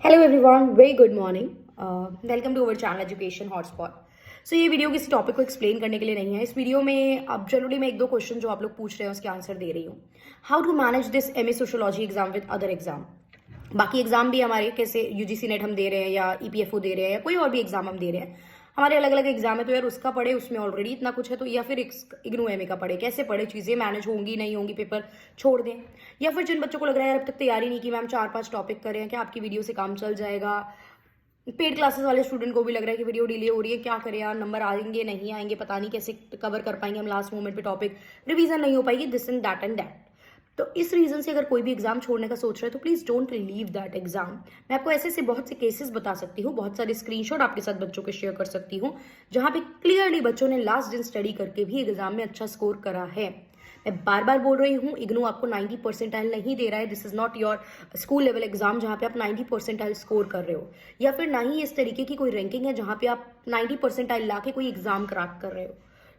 Hello everyone, very good morning. Welcome to our channel education hotspot. So ये video किसी topic को explain करने के लिए नहीं है। इस वीडियो में अब जनरली मैं एक दो क्वेश्चन जो आप लोग पूछ रहे हैं उसके आंसर दे रही हूँ। How to manage this MA sociology exam with other exam. बाकी एग्जाम भी हमारे कैसे यूजीसी नेट हम दे रहे हैं या ईपीएफओ दे रहे हैं या कोई और भी एग्जाम हम दे रहे हैं, हमारे अलग अलग एग्जाम है। तो यार उसका पढ़े, उसमें ऑलरेडी इतना कुछ है, तो या फिर इग्नू एमए का पढ़े, कैसे पढ़े, चीज़ें मैनेज होंगी नहीं होंगी, पेपर छोड़ दें। या फिर जिन बच्चों को लग रहा है यार अब तक तैयारी नहीं की, मैम 4-5 टॉपिक कर रहे हैं, क्या आपकी वीडियो से काम चल जाएगा। पेड क्लासेस वाले स्टूडेंट को भी लग रहा है कि वीडियो डिले हो रही है, क्या करें यार, नंबर आएंगे नहीं आएंगे, पता नहीं कैसे कवर कर पाएंगे हम लास्ट मोमेंट पे, टॉपिक रिवीजन नहीं हो पाएगी, दिस एंड दैट। तो इस रीजन से अगर कोई भी एग्जाम छोड़ने का सोच रहे हो तो please don't leave that exam. मैं आपको ऐसे बहुत से केसेस बता सकती हूँ, बहुत सारे स्क्रीनशॉट आपके साथ बच्चों के शेयर कर सकती हूँ जहां पे क्लियरली बच्चों ने लास्ट दिन स्टडी करके भी एग्जाम में अच्छा स्कोर करा है। मैं बार बार बोल रही हूँ, इग्नू आपको 90 परसेंटाइल नहीं दे रहा है। This is not your school level exam जहाँ पे आप 90 परसेंटाइल स्कोर कर रहे हो, या फिर ना ही इस तरीके की कोई रैंकिंग है जहाँ पे आप 90 परसेंटाइल ला के कोई एग्जाम क्रैक कर रहे हो।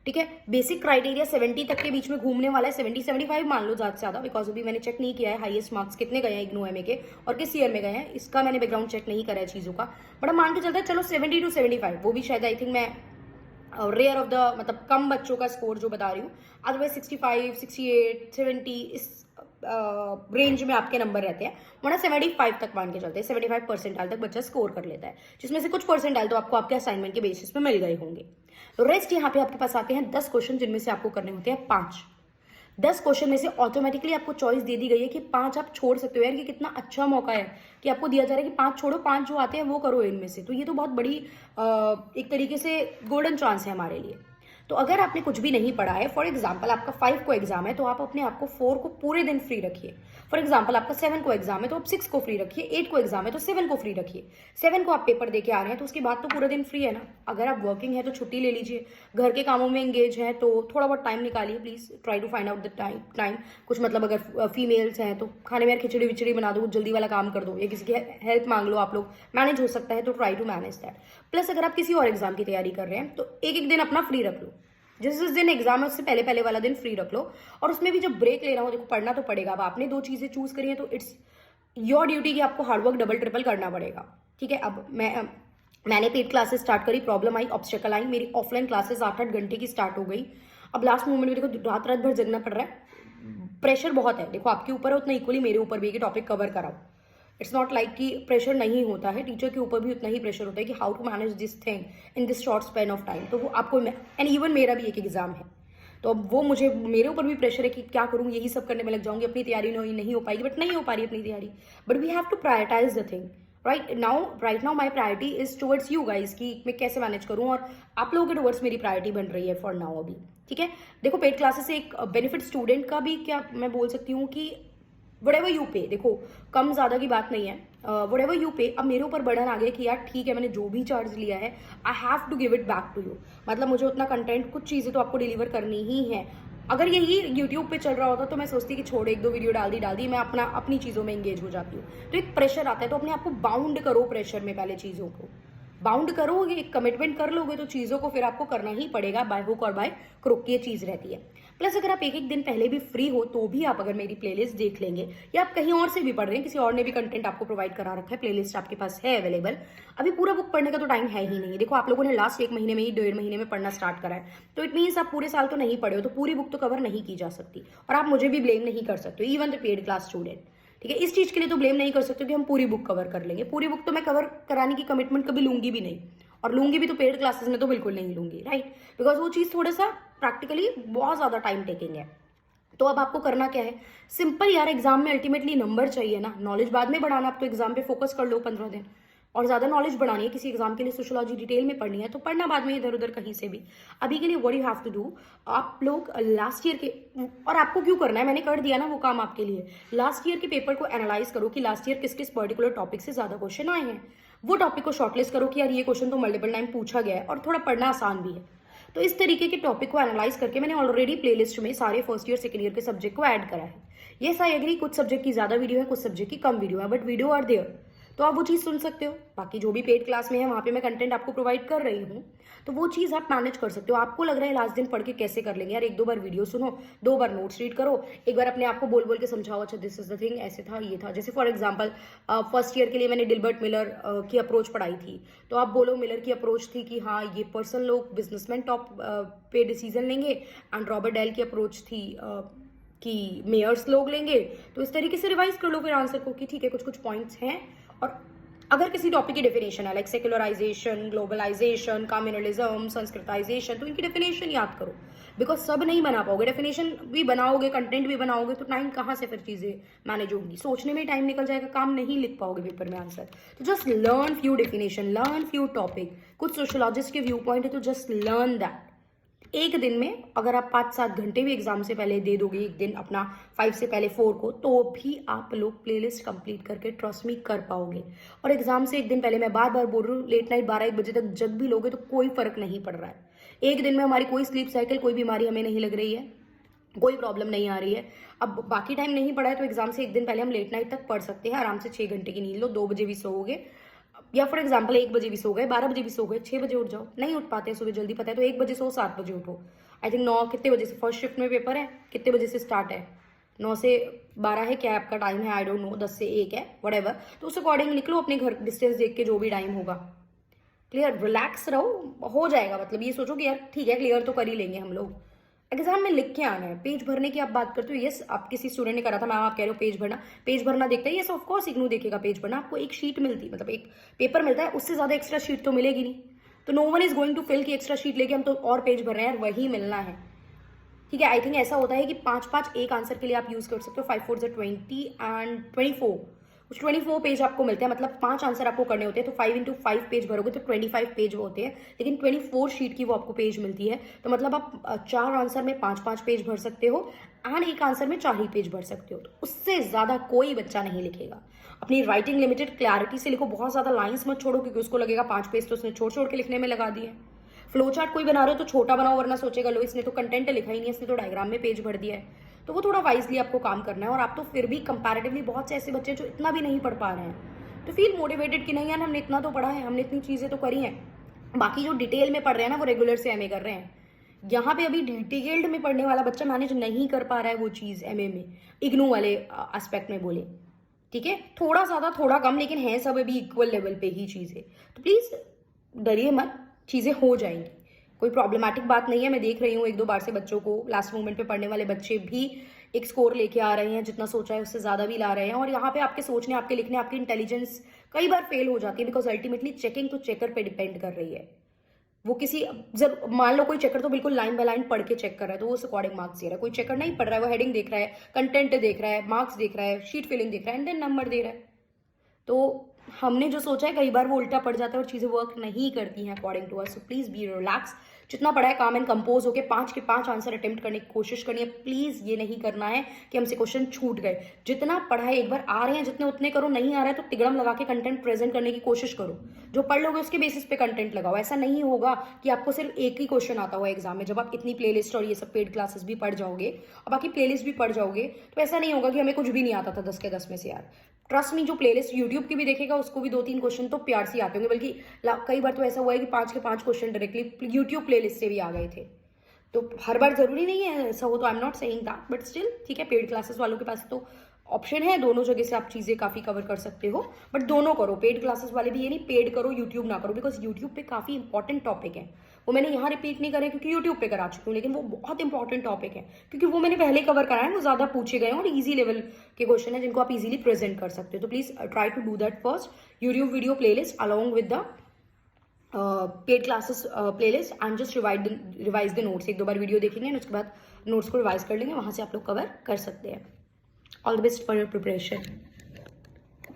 ठीक है, बेसिक क्राइटेरिया 70 तक के बीच में घूमने वाला है, 70-75 मान लो ज़्यादा से ज़्यादा, बिकॉज अभी मैंने चेक नहीं किया है हाईएस्ट मार्क्स कितने गए हैं इग्नू एमए के और किस ईयर में गए हैं, इसका मैंने बैकग्राउंड चेक नहीं करा है चीज़ों का। बट हम मान के चलते हैं चलो 70 to 75, वो भी शायद आई थिंक मैं रेयर ऑफ द मतलब कम बच्चों का स्कोर जो बता रही हूँ। अदरवाइज 65, 68, 70 इस रेंज में आपके नंबर रहते हैं, वरना 75 तक मान के चलते हैं, 75 परसेंटाइल तक बच्चा स्कोर कर लेता है, जिसमें से कुछ परसेंटाइल तो आपको आपके असाइनमेंट के बेसिस पे मिल गए होंगे। तो रेस्ट यहाँ पे आपके पास आते हैं 10 क्वेश्चन, जिनमें से आपको करने होते हैं 5। 10 क्वेश्चन में से ऑटोमेटिकली आपको चॉइस दे दी गई है कि 5 आप छोड़ सकते हो। यार ये कितना अच्छा मौका है कि आपको दिया जा रहा है कि 5 छोड़ो, 5 जो आते हैं वो करो इनमें से। तो ये तो बहुत बड़ी एक तरीके से गोल्डन चांस है हमारे लिए। तो अगर आपने कुछ भी नहीं पढ़ा है, फॉर एग्जाम्पल आपका 5 को एग्जाम है तो आप अपने आप को 4 को पूरे दिन फ्री रखिए। फॉर एग्जाम्पल आपका 7 को एग्जाम है तो आप 6 को फ्री रखिए, 8 को एग्जाम है तो 7 को फ्री रखिए। 7 को आप पेपर दे के आ रहे हैं तो उसके बाद तो पूरा दिन फ्री है ना। अगर आप वर्किंग है तो छुट्टी ले लीजिए, घर के कामों में एंगेज है तो थोड़ा बहुत टाइम निकालिए, please try to find out the time. कुछ मतलब अगर फीमेल्स हैं तो खाने में खिचड़ी विचड़ी बना दो, जल्दी वाला काम कर दो, या किसी की हेल्प मांग लो, आप लोग मैनेज हो सकता है तो try to manage that. Plus अगर आप किसी और एग्जाम की तैयारी कर रहे हैं तो एक एक दिन अपना फ्री रख लो, जिस दिन एग्जाम है उससे पहले पहले वाला दिन फ्री रख लो। और उसमें भी जब ब्रेक लेना हो, देखो पढ़ना तो पड़ेगा। अब आपने 2 चीजें चूज करी है तो इट्स योर ड्यूटी कि आपको हार्डवर्क डबल ट्रिपल करना पड़ेगा। ठीक है, अब मैंने पेड क्लासेस स्टार्ट करी, प्रॉब्लम आई, ऑब्स्टेकल आई, मेरी ऑफलाइन क्लासेस 8-8 घंटे की स्टार्ट हो गई। अब लास्ट मोमेंट में देखो रात रात भर जगना पड़ रहा है, प्रेशर बहुत है। देखो आपके ऊपर है उतना इक्वली मेरे ऊपर भी है कि टॉपिक कवर कराओ। इट्स नॉट लाइक कि प्रेशर नहीं होता है, टीचर के ऊपर भी उतना ही प्रेशर होता है कि how to manage this thing in this short span of time. तो वो आपको, एंड इवन मेरा भी एक एग्जाम है तो अब वो मुझे, मेरे ऊपर भी प्रेशर है कि क्या करूँ, यही सब करने में लग जाऊंगी, अपनी तैयारी नहीं हो पाएगी। बट नहीं हो पा रही अपनी तैयारी, but we have to prioritise the thing. Right now my priority is towards you guys कि मैं कैसे मैनेज करूँ, और आप लोगों के टुवर्ड्स मेरी प्रायोरिटी बन रही है फॉर नाउ अभी। ठीक है, देखो पेड क्लासेस से एक बेनिफिट स्टूडेंट का भी क्या मैं बोल सकती हूँ कि वटेवर यू पे, देखो कम ज्यादा की बात नहीं है, वटेवर यू पे। अब मेरे ऊपर बर्डन आ गया कि यार ठीक है, मैंने जो भी चार्ज लिया है I have to give it back to you. मतलब मुझे उतना कंटेंट, कुछ चीजें तो आपको डिलीवर करनी ही है। अगर यही यूट्यूब पे चल रहा होता तो मैं सोचती कि छोड़, 1-2 वीडियो डाल दी, मैं अपनी चीजों में एंगेज हो जाती हूँ। तो एक प्रेशर आता है, तो अपने आप को बाउंड करो प्रेशर में, पहले चीजों को बाउंड करोगे, एक कमिटमेंट कर लोगे तो चीजों को फिर आपको करना ही पड़ेगा, बाय हुक और बाय क्रुक ये चीज रहती है। प्लस अगर आप एक एक दिन पहले भी फ्री हो तो भी आप अगर मेरी प्लेलिस्ट देख लेंगे, या आप कहीं और से भी पढ़ रहे हैं, किसी और ने भी कंटेंट आपको प्रोवाइड करा रखा है, प्लेलिस्ट आपके पास है अवेलेबल। अभी पूरा बुक पढ़ने का तो टाइम है ही नहीं। देखो आप लोगों ने लास्ट 1 महीने में ही, 1.5 महीने में पढ़ना स्टार्ट करा है, तो इट मीन्स आप पूरे साल तो नहीं पढ़े हो, तो पूरी बुक तो कवर नहीं की जा सकती। और आप मुझे भी ब्लेम नहीं कर सकते, even the paid class student. ठीक है, इस चीज के लिए तो ब्लेम नहीं कर सकते कि हम पूरी बुक कवर कर लेंगे। पूरी बुक तो मैं कवर कराने की कमिटमेंट कभी लूंगी भी नहीं, और लूंगी भी तो पेड क्लासेस में तो बिल्कुल नहीं लूंगी, राइट। बिकॉज वो चीज थोड़ा सा प्रैक्टिकली बहुत ज्यादा टाइम टेकिंग है। तो अब आपको करना क्या है, सिंपल यार, एग्जाम में अल्टीमेटली नंबर चाहिए ना, नॉलेज बाद में बढ़ाना। आप तो एग्जाम पे फोकस कर लो 15 दिन, और ज्यादा नॉलेज बढ़ानी है, किसी एग्जाम के लिए सोशियोलॉजी डिटेल में पढ़नी है तो पढ़ना बाद में इधर उधर कहीं से भी। अभी के लिए what you have to do, आप लोग लास्ट ईयर के, और आपको क्यों करना है, मैंने कर दिया ना वो काम आपके लिए। लास्ट ईयर के पेपर को एनालाइज करो कि लास्ट ईयर किस किस पर्टिकुलर टॉपिक से ज्यादा क्वेश्चन आए हैं, वो टॉपिक को शॉर्टलिस्ट करो कि यार ये क्वेश्चन तो मल्टीपल टाइम पूछा गया है और थोड़ा पढ़ना आसान भी है। तो इस तरीके के टॉपिक को एनालाइज करके मैंने ऑलरेडी प्लेलिस्ट में सारे फर्स्ट ईयर सेकंड ईयर के सब्जेक्ट को ऐड करा है। येस आई एग्री, कुछ सब्जेक्ट की ज्यादा वीडियो है, कुछ सब्जेक्ट की कम वीडियो है, बट वीडियो आर देयर। तो आप वो चीज़ सुन सकते हो। बाकी जो भी पेड क्लास में है वहाँ पे मैं कंटेंट आपको प्रोवाइड कर रही हूँ, तो वो चीज़ आप मैनेज कर सकते हो। आपको लग रहा है लास्ट दिन पढ़ के कैसे कर लेंगे यार, 1-2 बार वीडियो सुनो, 2 बार नोट्स रीड करो, एक बार अपने आप को बोल बोल के समझाओ, अच्छा दिस इज द थिंग, ऐसे था, ये था। जैसे फॉर एग्जाम्पल फर्स्ट ईयर के लिए मैंने डिल्बर्ट मिलर की अप्रोच पढ़ाई थी, तो आप बोलो मिलर की अप्रोच थी कि हाँ ये पर्सन लोग बिजनेसमैन टॉप पे डिसीजन लेंगे, एंड रॉबर्ट डेल की अप्रोच थी कि मेयर्स लोग लेंगे। तो इस तरीके से रिवाइज कर लो फिर आंसर को कि ठीक है कुछ कुछ पॉइंट्स हैं। और अगर किसी टॉपिक की डेफिनेशन है like secularisation, globalisation, communalism, Sanskritisation, तो इनकी डेफिनेशन याद करो, बिकॉज सब नहीं बना पाओगे। डेफिनेशन भी बनाओगे, कंटेंट भी बनाओगे, तो टाइम कहाँ से फिर चीजें मैनेज होंगी, सोचने में टाइम निकल जाएगा, काम नहीं लिख पाओगे पेपर में आंसर। तो just learn few definition, learn few topic. कुछ सोशोलॉजिस्ट के व्यू पॉइंट है तो जस्ट लर्न दैट। एक दिन में अगर आप 5-7 घंटे भी एग्जाम से पहले दे दोगे, एक दिन अपना 5 से पहले 4 को, तो भी आप लोग प्लेलिस्ट कंप्लीट करके ट्रस्ट मी कर पाओगे। और एग्जाम से एक दिन पहले मैं बार बार बोल रही हूँ, लेट नाइट 12-1 बजे तक जग भी लोगे तो कोई फर्क नहीं पड़ रहा है। एक दिन में हमारी कोई स्लीप साइकिल, कोई बीमारी हमें नहीं लग रही है, कोई प्रॉब्लम नहीं आ रही है। अब बाकी टाइम नहीं पढ़ा है तो एग्जाम से एक दिन पहले हम लेट नाइट तक पढ़ सकते हैं, आराम से 6 घंटे की नींद लो, 2 बजे भी सोओगे, या फॉर एग्जाम्पल 1 बजे भी सो गए, 12 बजे भी सो गए, 6 बजे उठ जाओ। नहीं उठ पाते सुबह जल्दी, पता है, तो 1 बजे सो, 7 बजे उठो। आई थिंक 9 कितने बजे से फर्स्ट शिफ्ट में पेपर है, कितने बजे से स्टार्ट है, 9 से 12 है क्या आपका टाइम है, आई डोंट नो, 10 से 1 है, व्हाटएवर। तो उस अकॉर्डिंग निकलो, अपने घर डिस्टेंस देख के जो भी टाइम होगा। क्लियर, रिलैक्स रहो, हो जाएगा। मतलब ये सोचो कि यार ठीक है क्लियर तो कर ही लेंगे हम लोग। एग्जाम में लिख के आना है। पेज भरने की आप बात करते हो, यस आप किसी स्टूडेंट ने करा था, मैम आप कह रहे हो पेज भरना देखते हैं, यस ऑफ कोर्स इग्नू देखेगा पेज भरना। आपको एक शीट मिलती, मतलब एक पेपर मिलता है, उससे ज्यादा एक्स्ट्रा शीट तो मिलेगी नहीं। तो no one is going to fill की एक्स्ट्रा शीट लेके हम तो और पेज भर रहे हैं यार, वही मिलना है। ठीक है, आई थिंक ऐसा होता है कि 5-5 एक आंसर के लिए आप यूज कर सकते हो, 5 4 20 एंड 24, उस 24 पेज आपको मिलते हैं। मतलब 5 आंसर आपको करने होते हैं, तो 5 into 5 पेज भरोगे तो 25 पेज होते हैं, लेकिन 24 शीट की वो आपको पेज मिलती है। तो मतलब आप 4 आंसर में 5-5 पेज भर सकते हो, एंड एक आंसर में 4 ही पेज भर सकते हो। तो उससे ज्यादा कोई बच्चा नहीं लिखेगा। अपनी राइटिंग लिमिटेड क्लैरिटी से लिखो, बहुत ज्यादा लाइन्स मत छोड़ो, क्योंकि उसको लगेगा 5 पेज तो उसने छोड़ छोड़ के लिखने में लगा दिए। फ्लो चार्ट कोई बना रहे हो तो छोटा बनाओ, वरना सोचेगा लो इसने तो कंटेंट लिखा ही नहीं, इसने तो डायग्राम में पेज भर दिया है। तो वो थोड़ा वाइजली आपको काम करना है। और आप तो फिर भी कंपैरेटिवली बहुत से ऐसे बच्चे जो इतना भी नहीं पढ़ पा रहे हैं, तो फील मोटिवेटेड कि नहीं यार हमने इतना तो पढ़ा है, हमने इतनी चीजें तो करी हैं। बाकी जो डिटेल में पढ़ रहे हैं ना, वो रेगुलर से एमए कर रहे हैं। यहाँ पे अभी डिटेल्ड में पढ़ने वाला बच्चा मैनेज नहीं कर पा रहा है वो चीज एमए में, इग्नू वाले एस्पेक्ट में बोले। ठीक है, थोड़ा ज्यादा थोड़ा कम, लेकिन है सब अभी इक्वल लेवल पे ही चीजें। तो प्लीज डरिए मत, चीजें हो जाएंगी, कोई प्रॉब्लमैटिक बात नहीं है। मैं देख रही हूँ 1-2 बार से बच्चों को, लास्ट मोमेंट पे पढ़ने वाले बच्चे भी एक स्कोर लेके आ रहे हैं, जितना सोचा है उससे ज्यादा भी ला रहे हैं। और यहाँ पे आपके सोचने, आपके लिखने, आपकी इंटेलिजेंस कई बार फेल हो जाती है, बिकॉज अल्टीमेटली चेकिंग तो चेकर पे डिपेंड कर रही है। वो किसी, जब मान लो कोई चेकर तो बिल्कुल लाइन बाय लाइन पढ़ के चेक कर रहा है, तो वो उस अकॉर्डिंग मार्क्स दे रहा है। कोई चेकर नहीं पढ़ रहा है, वो हेडिंग देख रहा है, कंटेंट देख रहा है, मार्क्स देख रहा है, शीट फिलिंग देख रहा है, एंड देन नंबर दे रहा है। तो हमने जो सोचा है कई बार वो उल्टा पड़ जाता है और चीजें वर्क नहीं करती हैं according to us. So please be relax. जितना पढ़ा है काम एंड कंपोज होके 5 के 5 आंसर अटेम्प्ट करने की कोशिश करनी है। प्लीज ये नहीं करना है कि हमसे क्वेश्चन छूट गए। जितना पढ़ा है एक बार आ रहे हैं जितने उतने करो, नहीं आ रहा है तो तिगड़म लगा के कंटेंट प्रेजेंट करने की कोशिश करो। जो पढ़ लोगे उसके बेसिस पे कंटेंट लगाओ। ऐसा नहीं होगा कि आपको सिर्फ एक ही क्वेश्चन आता हुआ एग्जाम में। जब आप इतनी प्लेलिस्ट और ये सब पेड क्लासेस भी पढ़ जाओगे और बाकी प्लेलिस्ट भी पढ़ जाओगे, तो ऐसा नहीं होगा कि हमें कुछ भी नहीं आता था 10 के 10 में से। यार ट्रस्ट मी, जो प्लेलिस्ट यूट्यूब की भी देखेगा उसको भी 2-3 क्वेश्चन तो प्यार से आते होंगे, बल्कि कई बार तो ऐसा हुआ है कि 5 के 5 क्वेश्चन डायरेक्टली यूट्यूब प्लेलिस्ट से भी आ गए थे। तो हर बार जरूरी नहीं है ऐसा हो, तो I am not saying that, but still ठीक है, पेड क्लासेस वालों के पास तो ऑप्शन है, दोनों जगह से आप चीजें काफी कवर कर सकते हो। बट दोनों करो, पेड क्लासेस वाले भी, ये नहीं पेड करो यूट्यूब ना करो, बिकॉज यूट्यूब पे काफी इंपॉर्टेंट टॉपिक है। वो मैंने यहाँ रिपीट नहीं करे क्योंकि यूट्यूब पे करा चुकी हूँ, लेकिन वो बहुत इंपॉर्टेंट टॉपिक है क्योंकि वो मैंने पहले कवर करा है, वो ज्यादा पूछे गए और ईजी लेवल के क्वेश्चन है जिनको आप इजीली प्रेजेंट कर सकते हो। तो please try to do that first. YouTube video playlist along with the paid classes playlist and just revise the notes. 1-2 बार वीडियो देखेंगे उसके बाद नोट्स को रिवाइज कर लेंगे, वहां से आप लोग कवर कर सकते हैं। All the best for your preparation.